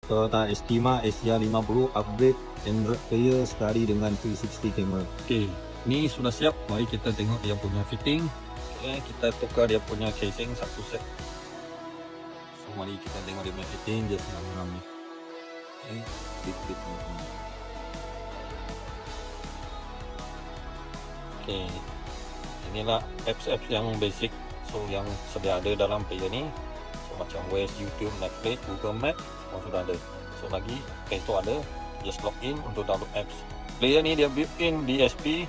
Toyota Estima SR50 upgrade Android player sekali dengan 360 camera. Okey, ni sudah siap. Mari kita tengok dia punya fitting. Okey, kita tukar dia punya casing satu set. So mari kita tengok dia punya fitting, dia senang ni. Okey, bit-bit ni. Okey, inilah apps-apps yang basic, so yang sedia ada dalam player ni. So macam Waze, YouTube, Netflix, Google Map, semua sudah ada. So lagi Play Store ada, just log in untuk download apps. Player ni dia built-in DSP,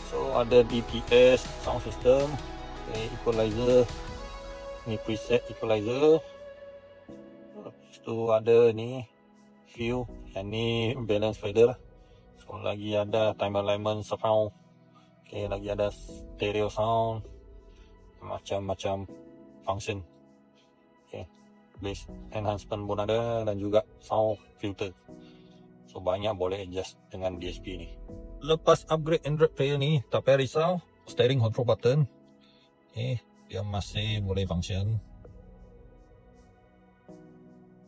so ada DPS, sound system, okay, equalizer, ni preset equalizer. Lepas tu ada ni view, yang ni balance fader. So lagi ada time alignment surround. Okay, lagi ada stereo sound, macam-macam function. Okay, bass enhancement pun ada, dan juga sound filter. So banyak boleh adjust dengan DSP ni. Lepas upgrade Android player ni, tak payah risau, steering control button, okay, dia masih boleh function.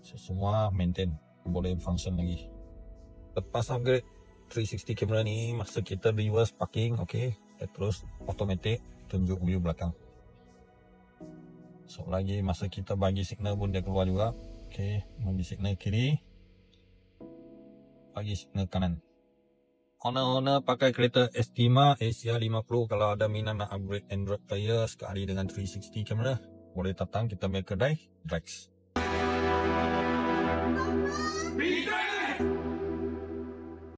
So semua maintain, boleh function lagi. Lepas upgrade 360 camera ni, masa kita reverse parking, okay, terus automatic tunjuk view belakang. So lagi masa kita bagi signal pun dia keluar juga. Okay, bagi signal kiri, bagi signal kanan. Owner pakai kereta Estima SR50. Kalau ada minat nak upgrade Android player sekali dengan 360 camera, boleh datang kita punya kedai Drex.